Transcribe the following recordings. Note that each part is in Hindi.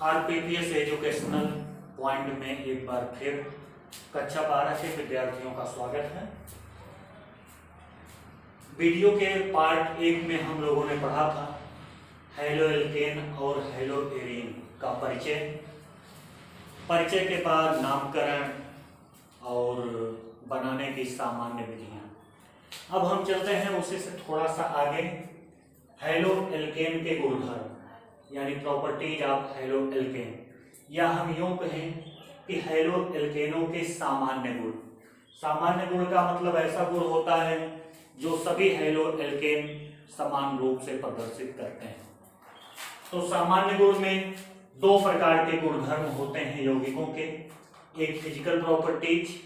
आरपीपीएस एजुकेशनल पॉइंट में एक बार फिर कक्षा 12 के विद्यार्थियों का स्वागत है। वीडियो के पार्ट 1 में हम लोगों ने पढ़ा था हैलो एल्केन और हैलो एरीन का परिचय के बाद नामकरण और बनाने की सामान्य विधियां। अब हम चलते हैं उसी से थोड़ा सा आगे, हैलो एल्केन के गुणधर्म यानी प्रॉपर्टीज ऑफ हैलो एल्केन, या हम यूं कहें कि हैलो एल्केनों के सामान्य गुण। सामान्य गुण का मतलब ऐसा गुण होता है जो सभी हैलो एल्केन समान रूप से प्रदर्शित करते हैं। तो सामान्य गुण में दो प्रकार के गुणधर्म होते हैं यौगिकों के, एक फिजिकल प्रॉपर्टीज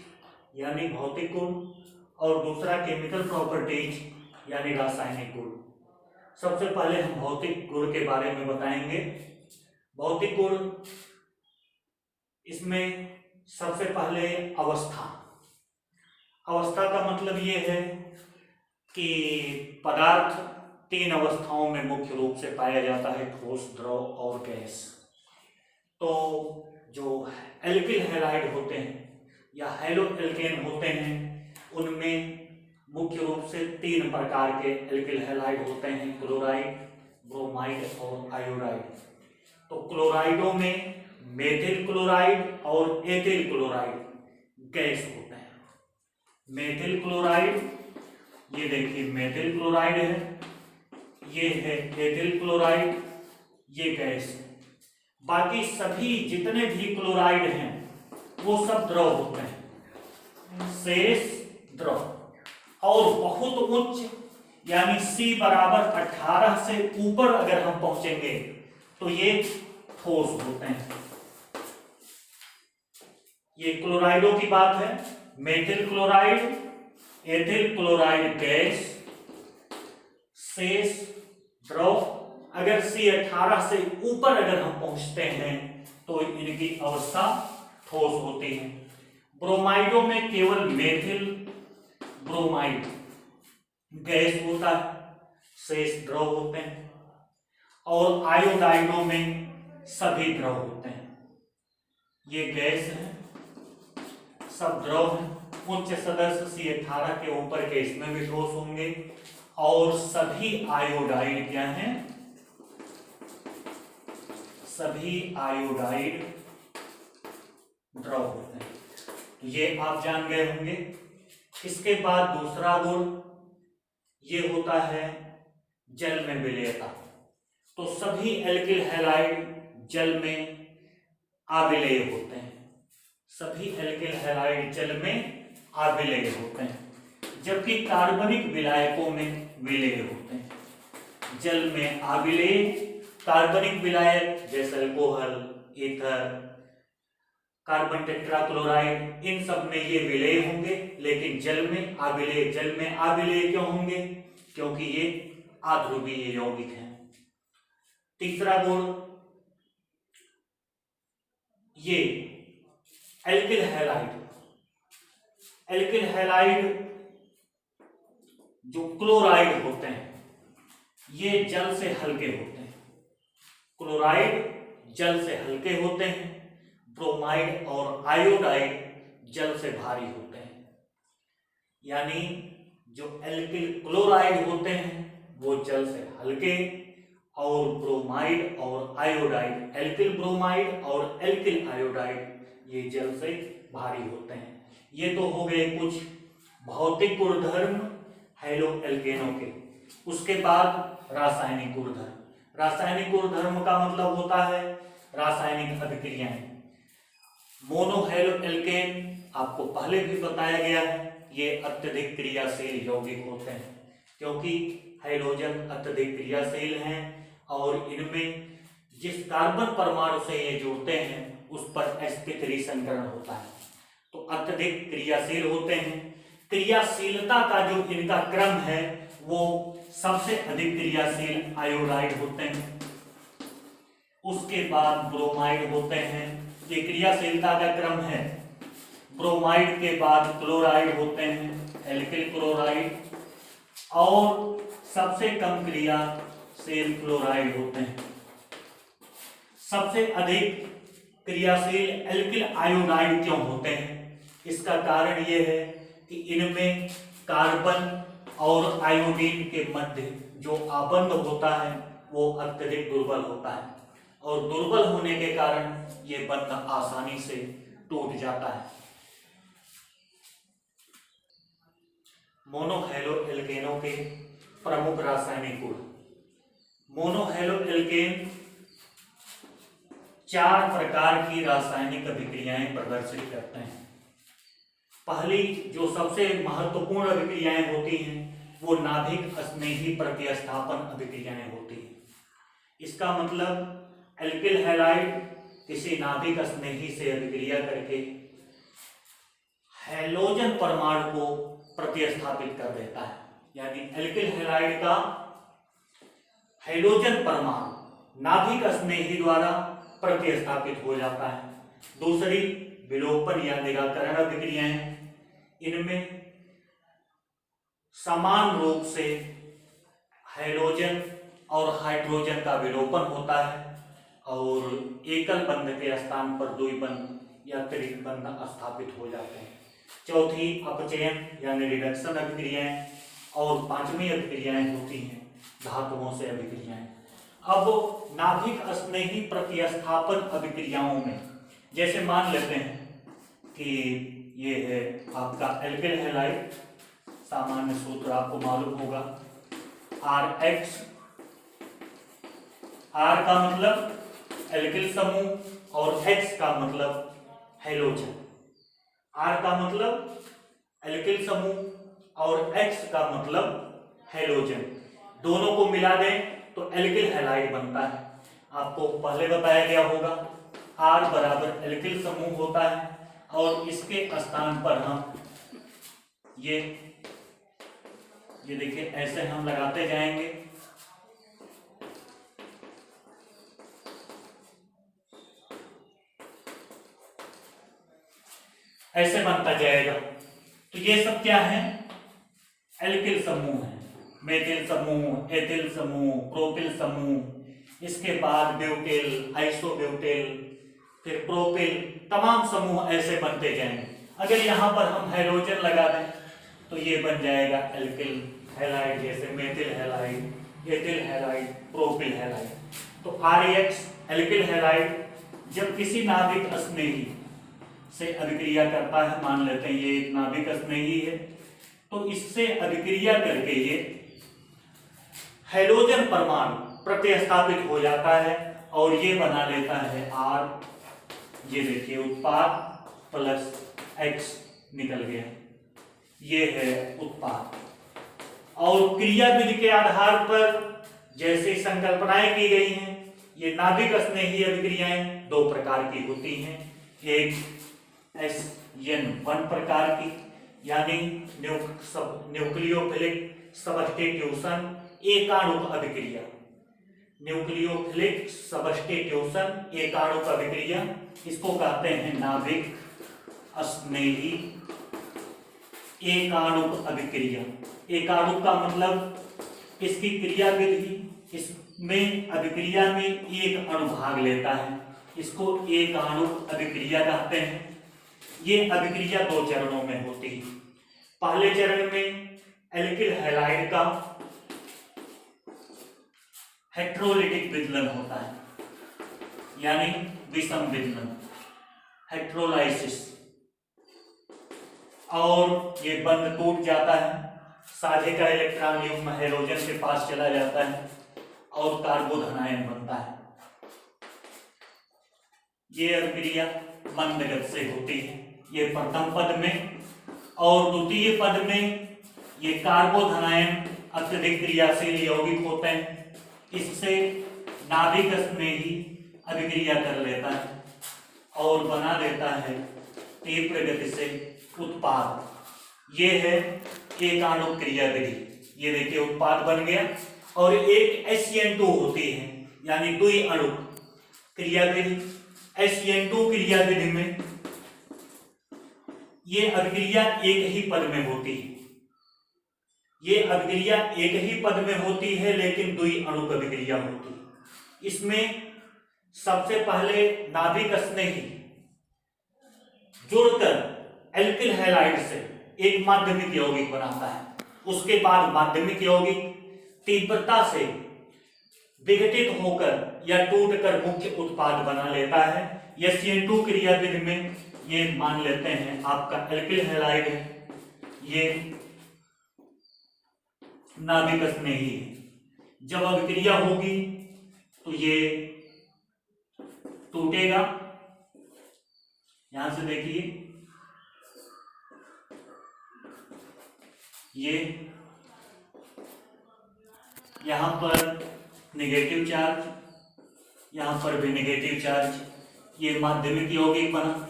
यानी भौतिक गुण और दूसरा केमिकल प्रॉपर्टीज यानी रासायनिक गुण। सबसे पहले हम भौतिक गुण के बारे में बताएंगे। भौतिक गुण, इसमें सबसे पहले अवस्था का मतलब ये है कि पदार्थ 3 अवस्थाओं में मुख्य रूप से पाया जाता है, ठोस, द्रव और गैस। तो जो एल्किल हैलाइड होते हैं या हैलो एल्केन होते हैं उनमें मुख्य रूप से 3 प्रकार के एल्किल हैलाइड होते हैं, क्लोराइड, ब्रोमाइड और आयोडाइड। तो क्लोराइडों में मेथिल क्लोराइड और एथिल क्लोराइड गैस होते हैं। मेथिल क्लोराइड, ये देखिए मेथिल क्लोराइड है, ये है एथिल क्लोराइड, ये गैस है। बाकी सभी जितने भी क्लोराइड हैं वो सब द्रव होते हैं, शेष द्रव। और बहुत उच्च यानी C बराबर 18 से ऊपर अगर हम पहुंचेंगे तो ये ठोस होते हैं। ये क्लोराइडों की बात है, methyl chloride, ethyl chloride gas, शेष द्रव। अगर C 18 से ऊपर अगर हम पहुंचते हैं तो इनकी अवस्था ठोस होती है। ब्रोमाइडों में केवल मेथिल ब्रोमाइड गैस होता है, शेष द्रव होते हैं। और आयोडाइडों में सभी द्रव होते हैं, ये गैस है, सब द्रव है। उच्च सदस्य C 18 के ऊपर के इसमें भी ठोस होंगे और सभी आयोडाइड क्या हैं, सभी आयोडाइड द्रव होते हैं। तो ये आप जान गए होंगे। इसके बाद दूसरा गुण ये होता है जल में विलेयता। तो सभी एल्किल हैलाइड जल में अविलेय होते हैं, सभी एल्किल हैलाइड जल में अविलेय होते हैं, जबकि कार्बनिक विलायकों में विलेय होते हैं। जल में अविलेय कार्बनिक विलायक जैसे अल्कोहल, ईथर, कार्बन टेट्राक्लोराइड, इन सब में ये विलेय होंगे, लेकिन जल में अविलेय। जल में अविलेय क्यों होंगे? क्योंकि ये अध्रुवीय यौगिक हैं। तीसरा गुण, ये एल्किल हैलाइड जो क्लोराइड होते हैं ये जल से हल्के होते हैं। क्लोराइड जल से हल्के होते हैं, ब्रोमाइड और आयोडाइड जल से भारी होते हैं। यानी जो एल्किल क्लोराइड होते हैं वो जल से हल्के और ब्रोमाइड और आयोडाइड, एल्किल ब्रोमाइड और एल्किल आयोडाइड ये जल से भारी होते हैं। ये तो हो गए कुछ भौतिक गुणधर्म हैलो एल्केनों के। उसके बाद रासायनिक गुणधर्म। रासायनिक गुणधर्म का मतलब होता है रासायनिक अभिक्रियाएं। मोनो हैलो एल्केन आपको पहले भी बताया गया है, ये अत्यधिक क्रियाशील यौगिक होते हैं क्योंकि हैलोजन अत्यधिक क्रियाशील हैं और इनमें जिस कार्बन परमाणु से ये जुड़ते हैं उस पर sp3 संकरण होता है, तो अत्यधिक क्रियाशील होते हैं। क्रियाशीलता का जो इनका क्रम है वो सबसे अधिक क्रियाशील आयोडाइड होते हैं, उसके बाद ब्रोमाइड होते हैं। ये क्रियाशीलता का क्रम है। ब्रोमाइड के बाद क्लोराइड होते हैं, एल्किल क्लोराइड, और सबसे कम क्रियाशील क्लोराइड होते हैं। सबसे अधिक क्रियाशील एल्किल आयोडाइड क्यों होते हैं? इसका कारण यह है कि इनमें कार्बन और आयोडीन के मध्य जो आबंध होता है वो अत्यधिक दुर्बल होता है, और दुर्बल होने के कारण ये बंध आसानी से टूट जाता है। मोनोहैलो एल्केनों के प्रमुख रासायनिक गुण। मोनोहैलो एल्केन 4 प्रकार की रासायनिक अभिक्रियाएं प्रदर्शित करते हैं। पहली जो सबसे महत्वपूर्ण अभिक्रियाएं होती हैं वो नाभिक स्नेही प्रतिस्थापन अभिक्रियाएं होती हैं। इसका मतलब एल्किल हैलाइड किसी नाभिक स्नेही से अभिक्रिया करके हैलोजन परमाणु को प्रतिस्थापित कर देता है, यानी एल्किल हैलाइड का हैलोजन परमाणु नाभिक स्नेही द्वारा प्रतिस्थापित हो जाता है। दूसरी विलोपन या निराकरण अभिक्रियाएं, इनमें समान रूप से हैलोजन और हाइड्रोजन का विलोपन होता है और एकल बंध के स्थान पर द्विबंध या त्रिक बंध स्थापित हो जाते हैं। चौथी अपचयन यानी रिडक्शन अभिक्रियाएं, और 5वीं अभिक्रियाएं होती हैं धातुओं से अभिक्रियाएं। अब नाभिक स्नेही प्रतिस्थापन अभिक्रियाओं में जैसे मान लेते हैं कि ये है आपका एल्किल हैलाइड, सामान्य सूत्र आपको मालूम होगा RH। R का मतलब एल्किल समूह और H का मतलब हैलोजन। R का मतलब एल्किल समूह और H का मतलब हैलोजन, दोनों को मिला दें तो एल्किल हैलाइड बनता है। आपको पहले बताया गया होगा R बराबर एल्किल समूह होता है और इसके स्थान पर हम ये देखिए ऐसे हम लगाते जाएंगे, ऐसे बनता जाएगा। तो ये सब क्या है? एल्किल समूह है, मेथिल समूह, एथिल समूह, प्रोपिल समूह, इसके बाद ब्यूटेल, आइसोब्यूटेल, फिर प्रोपिल, तमाम समूह ऐसे बनते जाएंगे। अगर यहाँ पर हम हैलोजन लगा दें तो ये बन जाएगा एल्किल हैलाइड, जैसे methyl halide, ethyl halide, propyl halide. तो RH एल्किल हैलाइड जब किसी नाभिक स्नेही से अभिक्रिया करता है, मान लेते हैं ये एक नाभिक स्नेही है, तो इससे अभिक्रिया करके ये हैलोजन परमाणु प्रतिस्थापित हो जाता है और ये बना लेता है R। ये देखिए उत्पाद प्लस X निकल गया, ये है उत्पाद। और क्रिया विधि के आधार पर जैसे संकल्पनाएं की गई हैं, ये नाभिक स्नेही अभिक्रियाएं 2 प्रकार की होती हैं। एक SN1 प्रकार की यानी न्यूक्लियोफिलिक सबस्टिट्यूशन एकाणुक अभिक्रिया, न्यूक्लियोफिलिक सबस्टिट्यूशन एकाणुक अभिक्रिया, इसको कहते हैं नाभिक स्नेही एकाणुक अभिक्रिया। एकाणुक का मतलब इसकी क्रिया विधि, इसमें अभिक्रिया में एक अणु भाग लेता है, इसको एकाणुक अभिक्रिया कहते हैं। ये अभिक्रिया 2 चरणों में होती है। पहले चरण में एल्किल हैलाइड का हेट्रोलिटिक विदलन होता है, यानी विषम विदलन, हेट्रोलाइसिस, और ये बंध टूट जाता है, साझे का इलेक्ट्रॉन युग्म हैलोजन के पास चला जाता है और कार्बोधन आयन बनता है। ये अभिक्रिया मंद गति से होती है, ये प्रथम पद में, और द्वितीय पद में ये कार्बोधन आयन अत्यधिक क्रियाशील यौगिक होते हैं, इससे नाभिक स्नेही अभिक्रिया कर लेता है और बना देता है तीव्र गति से उत्पाद। ये है एकाणुक क्रिया विधि। ये देखिए उत्पाद बन गया। और एक SN2 होती है यानी द्विअणुक क्रिया विधि। SN2 क्रिया विधि में ये अभिक्रिया एक ही पद में होती है, ये अभिक्रिया एक ही पद में होती है लेकिन द्विअणुक अभिक्रिया होती है। इसमें सबसे पहले नाभिक स्नेही जुड़कर एल्किल हैलाइड से एक माध्यमिक यौगिक बनाता है। उसके बाद माध्यमिक यौगिक तीव्रता से विघटित होकर या टूटकर मुख्य उत्पाद बना लेता है। SN2 क्रियाविधि में ये मान लेते हैं आपका एल्किल हैलाइड है, ये नाभिक स्नेही है। जब अभिक्रिया होगी तो ये टूटेगा, यहां से देखिए ये यहां पर नेगेटिव चार्ज, यहां पर भी नेगेटिव चार्ज, ये माध्यमिक यौगिक बना।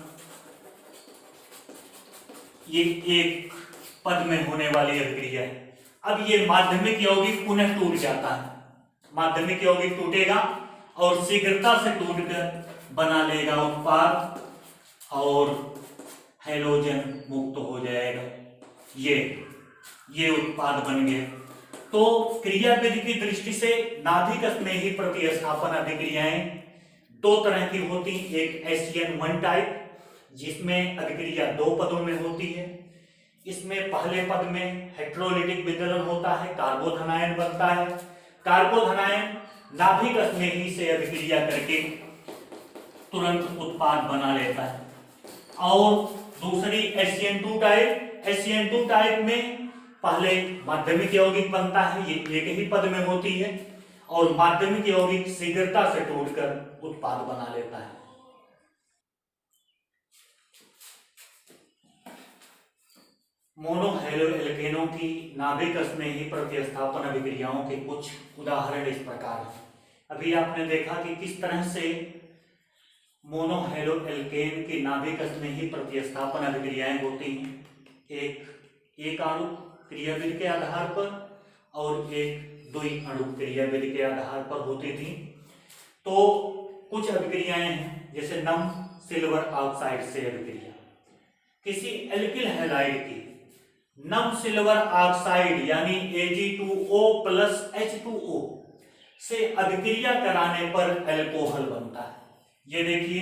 ये एक पद में होने वाली अभिक्रिया है। अब ये माध्यमिक यौगिक पुनः टूट जाता है, माध्यमिक यौगिक टूटेगा और शीघ्रता से टूटकर बना लेगा उत्पाद और हैलोजन मुक्त हो जाएगा। ये उत्पाद बन गया। तो क्रियाविधि की दृष्टि से नाभिक स्नेही प्रतिस्थापन अभिक्रियाएं दो तरह की होती, एक SN1 टाइप जिसमें अभिक्रिया दो पदों में होती है। इसमें पहले पद में हेटेरोलिटिक विदलन होता है, कार्बोधनायन बनता है। कार्बोधनायन नाभिक स्नेही से अभिक्रिया करके तुरंत उत्पाद बना लेता है। और दूसरी SN2 टाइप में पहले माध्यमिक यौगिक बनता है, ये एक ही पद में होती है और माध्यमिक यौगिक शीघ्रता से टूटकर उत्पाद बना लेता है। मोनोहैलोएल्केनों की नाभिक स्नेही प्रतिस्थापन अभिक्रियाओं के कुछ उदाहरण इस प्रकार हैं। अभी आपने देखा कि किस तरह से मोनोहैलोएल्केन की नाभिक स्नेही प्रतिस्थापन अभिक्रियाएं होती हैं, एक अणु क्रियाविधि के आधार पर और एक द्वि अणु क्रियाविधि के आधार पर होती थी। तो कुछ अभिक्रियाएं हैं जैसे नम सिल्वर ऑक्साइड से अभिक्रिया, किसी एल्किल हैलाइड की नम सिल्वर ऑक्साइड यानी Ag2O प्लस H2O से अभिक्रिया कराने पर एल्कोहल बनता है। ये देखिए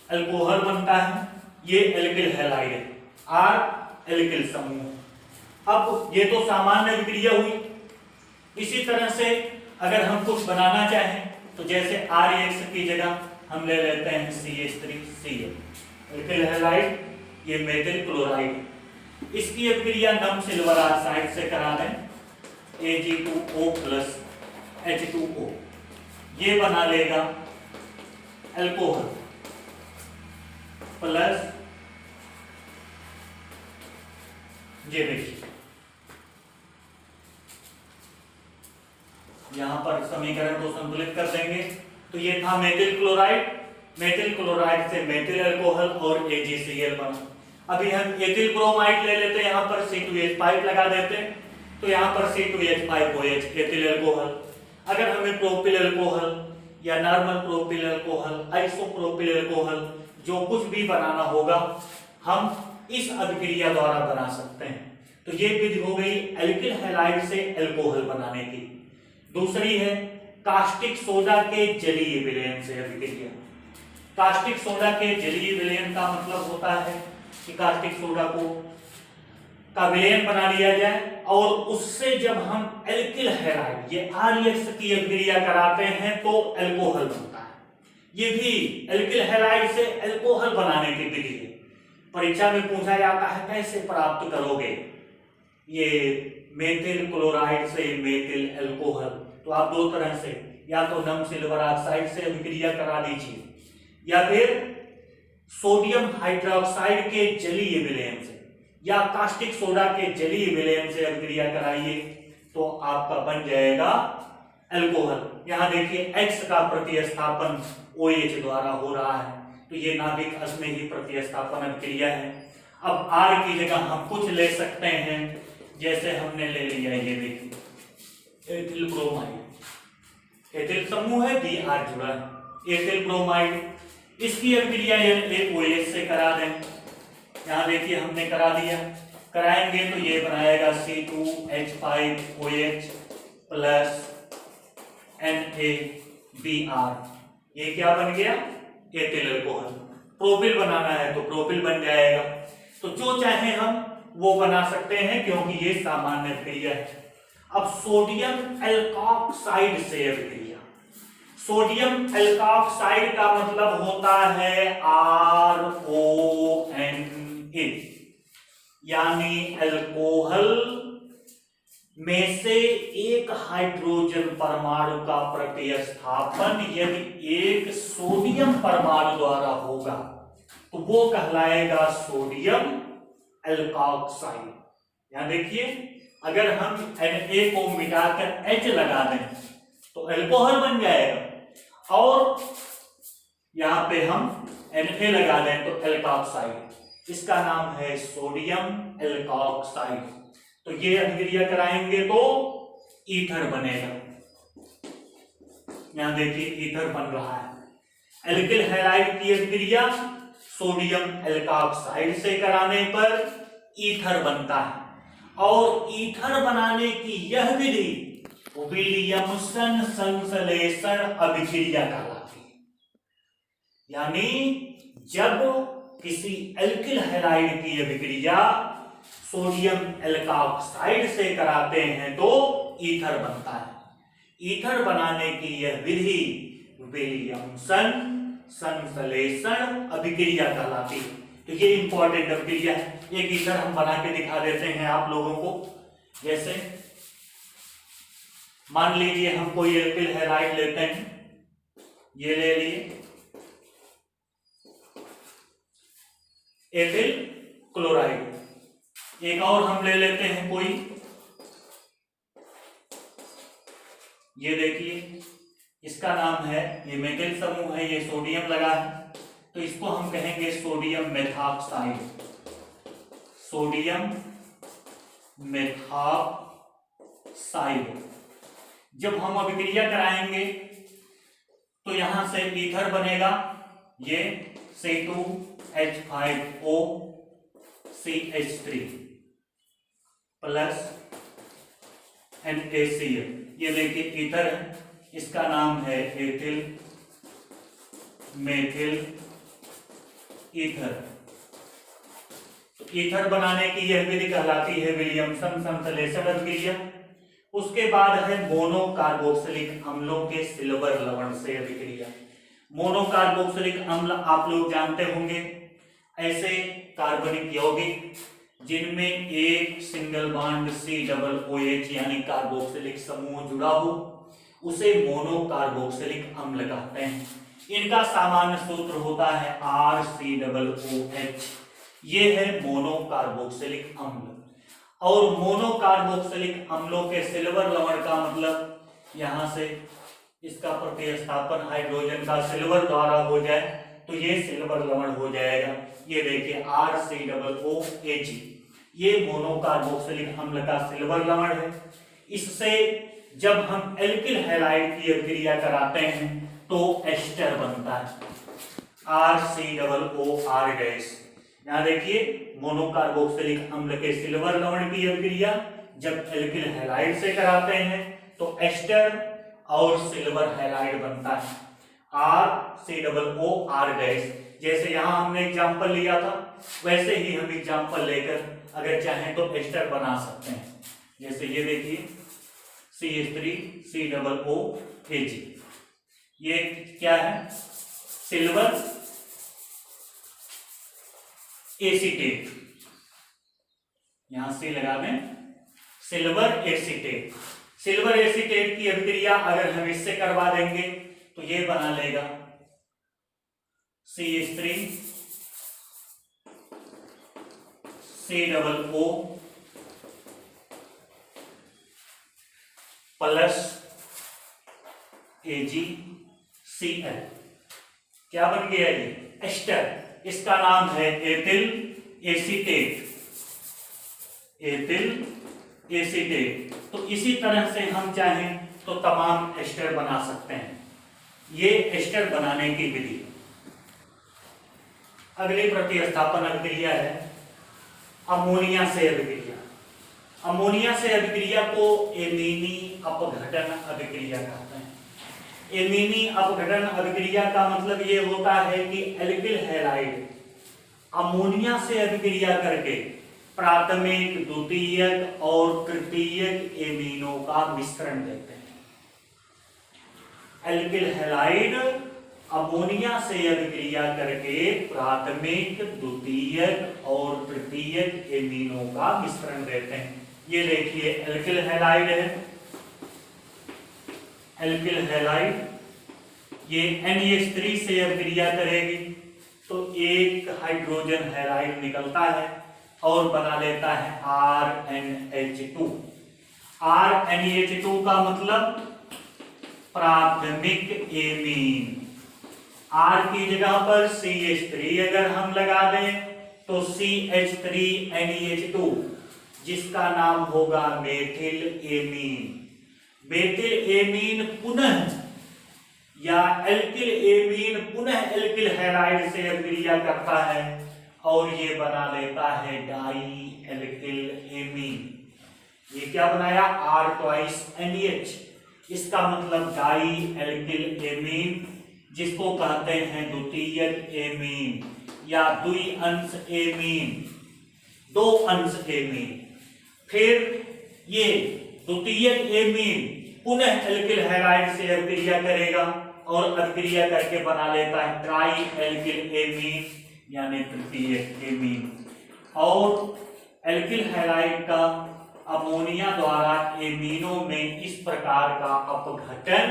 एल्कोहल बनता है, ये एल्किल हैलाइड है, R एल्किल समूह। अब ये तो सामान्य अभिक्रिया हुई। इसी तरह से अगर हम कुछ बनाना चाहें तो जैसे RX की जगह हम ले लेते हैं CH3Cl एल्किल हैलाइड, ये मेथिल क्लोराइड। इसकी अभिक्रिया नम सिल्वर ऑक्साइड से करा दें Ag2O प्लस H2O, ये बना लेगा एल्कोहल प्लस, ये देखिए यहां पर समीकरण को संतुलित कर देंगे तो ये था मेथिल क्लोराइड से मेथिल अल्कोहल और AgCl बना। अभी हम एथिल ब्रोमाइड ले लेते हैं, यहां पर C2H5 लगा देते हैं तो यहां पर C2H5OH एथिल अल्कोहल। अगर हमें प्रोपिल अल्कोहल या normal propyl alcohol, isopropyl alcohol जो कुछ भी बनाना होगा हम इस अभिक्रिया द्वारा बना सकते हैं। तो ये विधि हो गई एल्किल हैलाइड से अल्कोहल बनाने की। दूसरी है कास्टिक सोडा के जलीय विलयन से अभिक्रिया। कास्टिक सोडा के जलीय विलयन का मतलब होता है कि कास्टिक सोडा का विलयन बना लिया जाए और उससे जब हम एल्किल हैलाइड ये RX की अभिक्रिया कराते हैं तो अल्कोहल बनता है। ये भी एल्किल हैलाइड से अल्कोहल बनाने की विधि है। परीक्षा में पूछा जाता है कैसे प्राप्त करोगे ये मेथिल क्लोराइड से मेथिल अल्कोहल, तो आप दो तरह से, या तो नम सिल्वर ऑक्साइड से अभिक्रिया करा दीजिए या फिर सोडियम हाइड्रोक्साइड के जलीय विलयन से या कास्टिक सोडा के जलीय विलयन से अभिक्रिया कराइए तो आपका बन जाएगा अल्कोहल। यहां देखिए X का प्रतिस्थापन OH द्वारा हो रहा है तो ये नाभिक स्नेही प्रतिस्थापन अभिक्रिया है। अब R की जगह हम कुछ ले सकते हैं, जैसे हमने ले लिया ये देखिए एथिल ब्रोमाइड, एथिल समूह है Br जुड़ा है, एथिल ब्रोमाइड। इसकी अभिक्रिया OH से करा दें, यहाँ देखिए हमने करा दिया। कराएंगे तो ये बनाएगा C2H5OH प्लस NaBr, ये क्या बन गया? Ethyl alcohol. प्रोपिल बनाना है तो प्रोपिल बन जाएगा। तो जो चाहे हम वो बना सकते हैं क्योंकि ये सामान्य क्रिया है। अब सोडियम एल्कोक्साइड से अभिक्रिया। सोडियम एल्कोक्साइड का मतलब होता है RONA, यानी अल्कोहल में से एक हाइड्रोजन परमाणु का प्रतिस्थापन यदि एक सोडियम परमाणु द्वारा होगा तो वो कहलाएगा सोडियम एल्कोक्साइड। यहां देखिए, अगर हम Na को मिटाकर H लगा दें तो एल्कोहल बन जाएगा, और यहां पे हम Na लगा दें तो एल्कोक्साइड, इसका नाम है सोडियम एल्कोक्साइड। तो ये अभिक्रिया कराएंगे तो ईथर बनेगा। यहां देखिए ईथर बन रहा है। एल्किल हैलाइड की अभिक्रिया सोडियम एल्कोक्साइड से कराने पर ईथर बनता है, और ईथर बनाने की यह विधि विलियमसन संश्लेषण अभिक्रिया कहलाती है। यानी जब किसी एल्किल हैलाइड की अभिक्रिया सोडियम एल्कोक्साइड से कराते हैं तो ईथर बनता है। ईथर बनाने की यह विधि विलियमसन संश्लेषण अभिक्रिया कहलाती है। तो ये इंपॉर्टेंट अभिक्रिया है। एक ईथर हम बना के दिखा देते हैं आप लोगों को। जैसे मान लीजिए हम कोई एल्किल हैलाइड लेते हैं, ये ले लिए एथिल क्लोराइड। एक और हम ले लेते हैं कोई, ये देखिए इसका नाम है, ये मेथिल समूह है, ये सोडियम लगा है, तो इसको हम कहेंगे सोडियम मेथॉक्साइड। Sodium methoxide. जब हम अभिक्रिया कराएंगे तो यहां से ईथर बनेगा, ये C2H5O CH3 प्लस NaCl। ये देखिए ईथर है, इसका नाम है एथिल मेथिल ईथर। तो ईथर बनाने की यह विधि कहलाती है विलियमसन संश्लेषण अभिक्रिया। उसके बाद है मोनोकार्बोक्सिलिक अम्लों के सिल्वर लवण से अभिक्रिया। मोनोकार्बोक्सिलिक अम्ल आप लोग जानते होंगे, ऐसे कार्बनिक यौगिक जिनमें एक सिंगल बॉन्ड COOH यानी कार्बोक्सिलिक समूह जुड़ा हो, उसे मोनोकार्बोक्सिलिक अम्ल कहते हैं। इनका सामान्य सूत्र होता है RCOOH। ये है मोनोकार्बोक्सिलिक अम्ल। और मोनोकार्बोक्सिलिक अम्लों के सिल्वर लवण का मतलब यहां से इसका प्रतिस्थापन हाइड्रोजन का सिल्वर द्वारा हो जाए तो ये सिल्वर लवण हो जाएगा। ये देखिए RCOOH, ये मोनोकार्बोक्सिलिक अम्ल का सिल्वर लवण है। इससे जब हम एल्किल हैलाइड की अभिक्रिया कराते हैं तो एस्टर बनता है, RCOOR गैस। यहां देखिए मोनोकार्बोक्सिलिक अम्ल के सिल्वर लवण की अभिक्रिया जब एल्किल हैलाइड से कराते हैं तो एस्टर और सिल्वर हैलाइड बनता है, RCOOR गैस। जैसे यहां हमने एग्जांपल लिया था, वैसे ही हम एग्जांपल लेकर अगर चाहें तो एस्टर बना सकते हैं। जैसे ये देखिए CH3COOH, ये क्या है? Silver acetate. यहां से लगा दें सिल्वर एसीटेट। सिल्वर एसीटेट की अभिक्रिया अगर हम इससे करवा देंगे तो ये बना लेगा CH3COO प्लस AgCl। क्या बन गया ये? एस्टर। इसका नाम है एथिल एसीटेट। Ethyl acetate. तो इसी तरह से हम चाहें तो तमाम एस्टर बना सकते हैं। ये एस्टर बनाने की विधि। अगली प्रतिस्थापन अभिक्रिया है अमोनिया से अभिक्रिया। अमोनिया से अभिक्रिया को एमीनी अपघटन अभिक्रिया कहते हैं। एमीनी अपघटन अभिक्रिया का मतलब ये होता है कि एल्किल हैलाइड अमोनिया से अभिक्रिया करके प्राथमिक, द्वितीयक और तृतीयक एमीनों का मिश्रण देते हैं। एल्किल हैलाइड अमोनिया से अभिक्रिया करके प्राथमिक, द्वितीयक और तृतीयक एमीनों का मिश्रण देते हैं। ये देखिए एल्किल हैलाइड है, एल्किल हैलाइड ये NH3 से अभिक्रिया करेगी तो एक हाइड्रोजन हैलाइड निकलता है और बना लेता है RNH2। RNH2 का मतलब प्राथमिक एमीन। R की जगह पर CH3 अगर हम लगा दें तो CH3NH2 जिसका नाम होगा मेथिल एमीन। मेथिल एमीन पुनः या एल्किल एमीन पुनः एल्किल हैलाइड से अभिक्रिया करता है और ये बना लेता है डाई एल्किल एमीन। ये क्या बनाया R2NH, इसका मतलब डाई एल्किल एमीन, जिसको कहते हैं द्वितीयक एमीन या द्विअंश एमीन, दो अंश एमीन। फिर ये द्वितीयक एमीन पुनः एल्किल हैलाइड से अभिक्रिया करेगा और अभिक्रिया करके बना लेता है ट्राई एल्किल एमीन यानी तृतीयक एमीन। और एल्किल हैलाइड का अमोनिया द्वारा एमीनों में इस प्रकार का अपघटन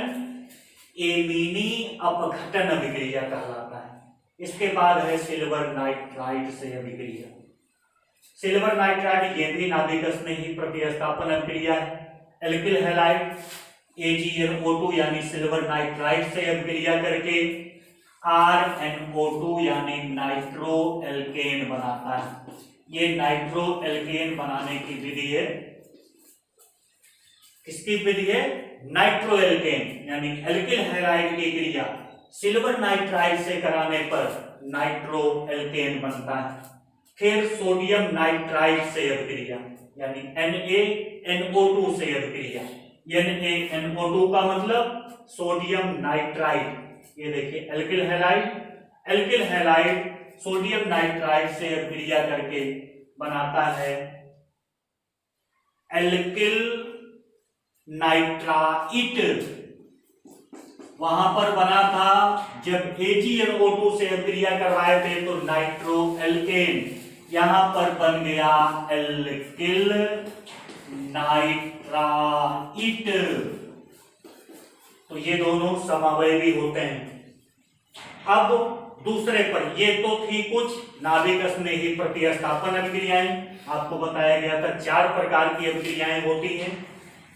एमीनी अपघटन अभिक्रिया कहलाता है। इसके बाद है सिल्वर नाइट्राइड से अभिक्रिया। सिल्वर नाइट्राइड ये भी नाभिक स्नेही प्रतिस्थापन अभिक्रिया है। एल्किल हैलाइड AgNO2 यानी सिल्वर नाइट्राइड से अभिक्रिया करके RNO2 यानी नाइट्रो एल्केन बनाता है। ये नाइट्रो एल्केन बनाने की विधि है, किसकी विधि है? नाइट्रो एल्केन यानी एल्किल हैलाइड की क्रिया सिल्वर नाइट्राइड से कराने पर नाइट्रो एल्केन बनता है। फिर सोडियम नाइट्राइड से अभिक्रिया यानी NaNO2 से अभिक्रिया। NaNO2 का मतलब सोडियम नाइट्राइड। ये देखिए एल्किल हैलाइड सोडियम नाइट्राइड से अभिक्रिया करके बनाता है एल्किल नाइट्राइट। वहां पर बना था जब AgNO2 से अभिक्रिया करवाए थे तो नाइट्रो एल्केन, यहां पर बन गया एल्किल नाइट्राइट। तो ये दोनों समावयवी होते हैं। अब दूसरे पर, ये तो थी कुछ नाभिक स्नेही प्रतिस्थापन अभिक्रियाएं, आपको बताया गया था 4 प्रकार की अभिक्रियाएं होती हैं।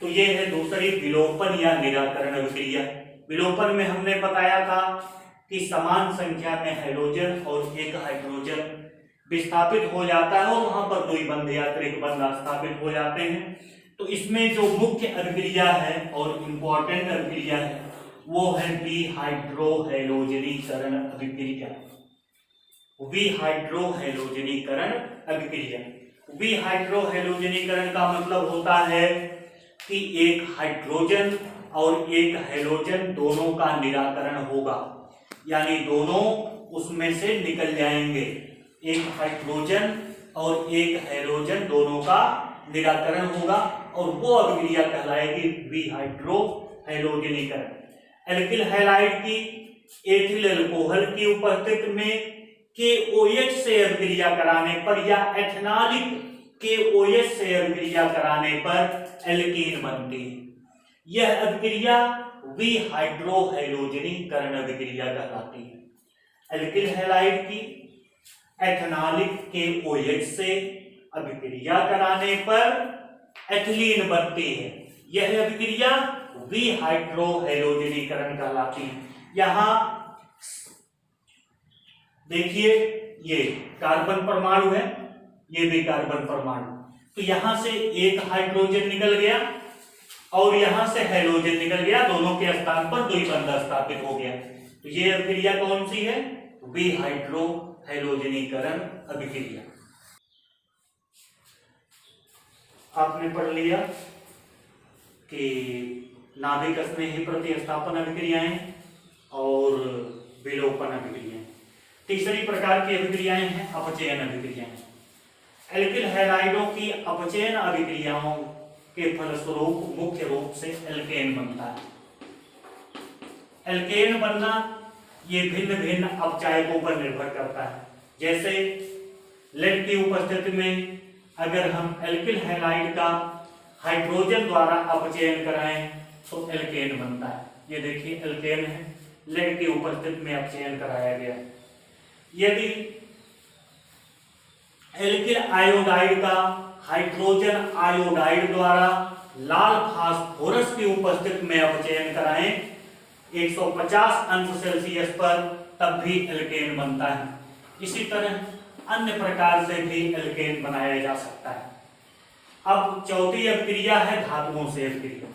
तो ये है दूसरी विलोपन या निराकरण अभिक्रिया। विलोपन में हमने बताया था कि समान संख्या में हैलोजन और एक हाइड्रोजन विस्थापित हो जाता है और वहां पर द्विबंध या त्रिबंध स्थापित हो जाते हैं। तो इसमें जो मुख्य अभिक्रिया है और इंपॉर्टेंट अभिक्रिया है वो है विहाइड्रोहैलोजनीकरण अभिक्रिया। विहाइड्रोहैलोजनीकरण अभिक्रिया। विहाइड्रोहैलोजनीकरण का मतलब होता है कि एक हाइड्रोजन और एक हैलोजन दोनों का निराकरण होगा, यानी दोनों उसमें से निकल जाएंगे। एक हाइड्रोजन और एक हैलोजन दोनों का निराकरण होगा और वो अभिक्रिया कहलाएगी विहाइड्रोहैलोजनीकरण। एल्किल हैलाइड की एथिल अल्कोहल की उपस्थिति में KOH से अभिक्रिया कराने पर या एथेनॉलिक KOH से अभिक्रिया कराने पर एल्कीन बनती है। यह अभिक्रिया विहाइड्रोहैलोजनीकरण अभिक्रिया कहलाती है। एल्किल हैलाइड की एथेनॉलिक KOH से अभिक्रिया कराने पर एथिलीन बनती है। यह अभिक्रिया विहाइड्रोहैलोजनीकरण कहलाती है। यहां देखिए ये कार्बन परमाणु है, ये भी कार्बन परमाणु। तो यहां से एक हाइड्रोजन निकल गया और यहां से हैलोजन निकल गया, दोनों के स्थान पर द्विबंध स्थापित हो गया। तो ये अभिक्रिया कौन सी है? विहाइड्रोहैलोजनीकरण अभिक्रिया। आपने पढ़ लिया कि नाभिक स्नेही प्रतिस्थापन अभिक्रियाएं और विलोपन अभिक्रियाएं। तीसरी प्रकार की अभिक्रियाएं हैं अपचयन अभिक्रियाएं। एल्किल हैलाइडों की अपचयन अभिक्रियाओं के फलस्वरूप मुख्य रूप से एल्केन बनता है। एल्केन बनना ये भिन्न भिन्न अपचायकों पर निर्भर करता है। जैसे लेड की उपस्थिति में अगर हम एल्किल हैलाइड का हाइड्रोजन द्वारा अपचयन कराएं तो एल्केन बनता है। ये देखिए एल्केन है, लेड की उपस्थिति में अपचयन कराया गया है। यदि एल्किल आयोडाइड का हाइड्रोजन आयोडाइड द्वारा लाल फास्फोरस की उपस्थिति में अपचयन कराएं 150 अंश सेल्सियस पर, तब भी एल्केन बनता है। इसी तरह अन्य प्रकार से भी एल्केन बनाया जा सकता है। अब चौथी अभिक्रिया है धातुओं से अभिक्रिया।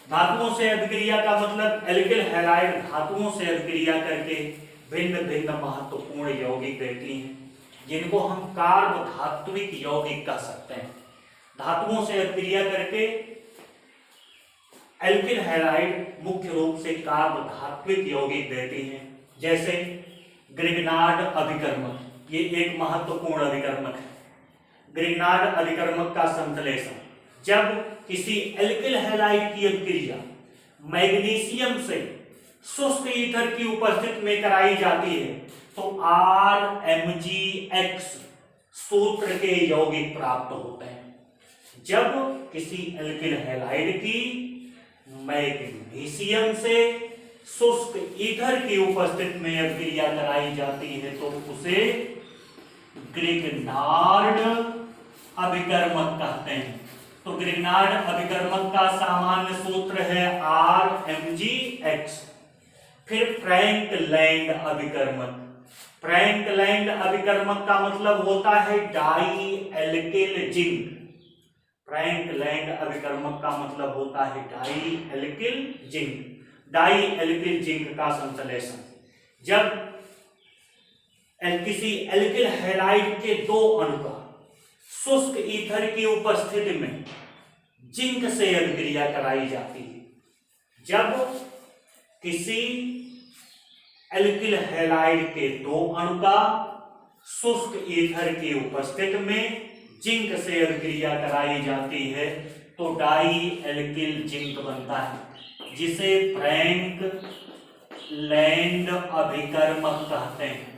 धातुओं से अभिक्रिया का मतलब एल्किल हैलाइड धातुओं से अभिक्रिया करके भिन्न भिन्न महत्वपूर्ण यौगिक देती हैं, जिनको हम कार्बधात्विक यौगिक कह सकते हैं। धातुओं से अभिक्रिया करके एल्किल हैलाइड मुख्य रूप से कार्बधात्विक यौगिक देती हैं। जैसे ग्रिग्नार्ड अभिकर्मक, ये एक महत्वपूर्ण अभिकर्मक है। ग्रिग्नार्ड अभिकर्मक का संश्लेषण जब किसी एल्किल हैलाइड की अभिक्रिया मैग्नीशियम से शुष्क ईथर की उपस्थिति में कराई जाती है तो RMgX सूत्र के यौगिक प्राप्त होते हैं। जब किसी एल्किल हैलाइड की मैग्नीशियम से शुष्क ईथर की उपस्थिति में अभिक्रिया कराई जाती है तो उसे ग्रिग्नार्ड अभिकर्मक कहते हैं। तो ग्रिग्नार्ड अभिकर्मक का सामान्य सूत्र है RMgX। फिर फ्रैंक लैंड अभिकर्मक। फ्रैंक लैंड अभिकर्मक का मतलब होता है dialkyl zinc. Frankland अभिकर्मक का मतलब होता है dialkyl zinc. Dialkyl zinc का संश्लेषण जब किसी एल्किल हैलाइड के दो अणु का शुष्क ईथर की उपस्थिति में जिंक से अभिक्रिया कराई जाती है। जब किसी एल्किल हैलाइड के दो अणु का शुष्क ईथर की उपस्थिति में जिंक से अभिक्रिया कराई जाती है तो डाई एल्किल जिंक बनता है, जिसे फ्रैंक लैंड अभिकर्मक कहते हैं।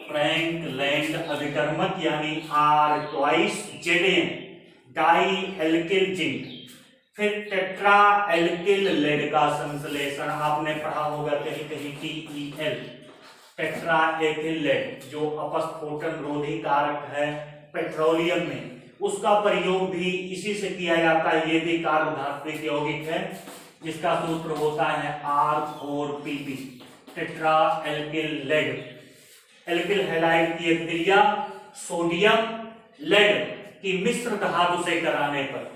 फ्रैंक लैंड अभिकर्मक यानी R2ZN डाई एल्किल जिंक। फिर टेट्रा एल्किल लेड का संश्लेषण आपने पढ़ा होगा कहीं कहीं TEL, टेट्रा एथिल लेड, जो अपस्फोटन रोधी कारक है पेट्रोलियम में, उसका प्रयोग भी इसी से किया जाता है। ये भी कार्बधात्विक यौगिक है जिसका सूत्र होता है R4PP, tetra alkyl lead. Alkyl halide की अभिक्रिया सोडियम लेड की मिश्र धातु से कराने पर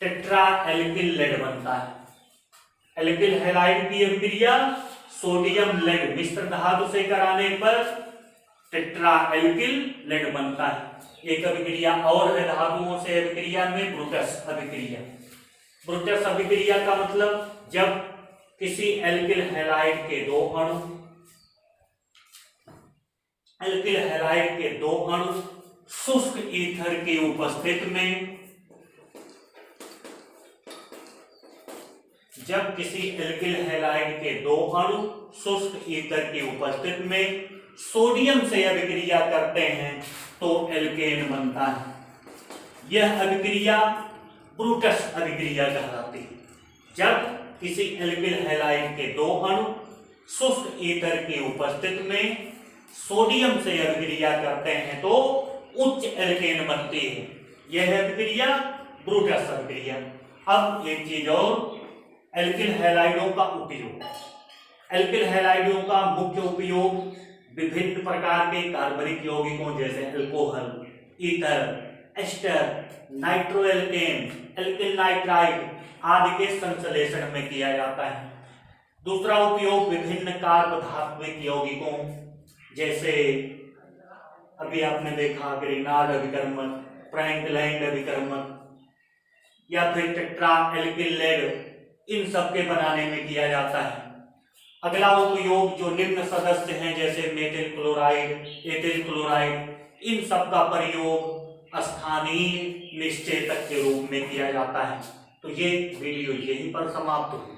टेट्रा एल्किल लेड बनता है। एल्किल हैलाइड की अभिक्रिया सोडियम लेड मिश्र धातु से कराने पर टेट्रा एल्किल लेड बनता है। एक अभिक्रिया और है धातुओं से अभिक्रिया में, ब्रूटस अभिक्रिया। ब्रूटस अभिक्रिया का मतलब जब किसी एल्किल हैलाइड के दो अणु शुष्क ईथर की उपस्थिति में, जब किसी एल्किल हैलाइड के दो अणु शुष्क ईथर की उपस्थिति में सोडियम से अभिक्रिया करते हैं तो एल्केन बनता है। यह अभिक्रिया ब्रूटस अभिक्रिया कहलाती है। जब किसी एल्किल हैलाइड के दो अणु शुष्क ईथर की उपस्थिति में सोडियम से अभिक्रिया करते हैं तो उच्च एल्केन बनती है। यह अभिक्रिया ब्रूटस अभिक्रिया। अब एक चीज और, एल्किल हैलाइडों का उपयोग। एल्किल हैलाइडों का मुख्य उपयोग विभिन्न प्रकार के कार्बनिक यौगिकों जैसे alcohol, ether, ester, nitroalkane, alkyl nitride आदि के संश्लेषण में किया जाता है। दूसरा उपयोग विभिन्न कार्बधात्विक यौगिकों जैसे अभी आपने देखा ग्रिग्नार्ड अभिकर्मक, फ्रैंक लैंड अभिकर्मक, या फिर टेट्रा एल्किल लेड इन सब के बनाने में किया जाता है। अगला उपयोग जो निम्न सदस्य हैं जैसे मेथिल क्लोराइड, एथिल क्लोराइड, इन सब का प्रयोग स्थानीय निश्चेतक के रूप में किया जाता है। तो ये वीडियो यहीं पर समाप्त हुई।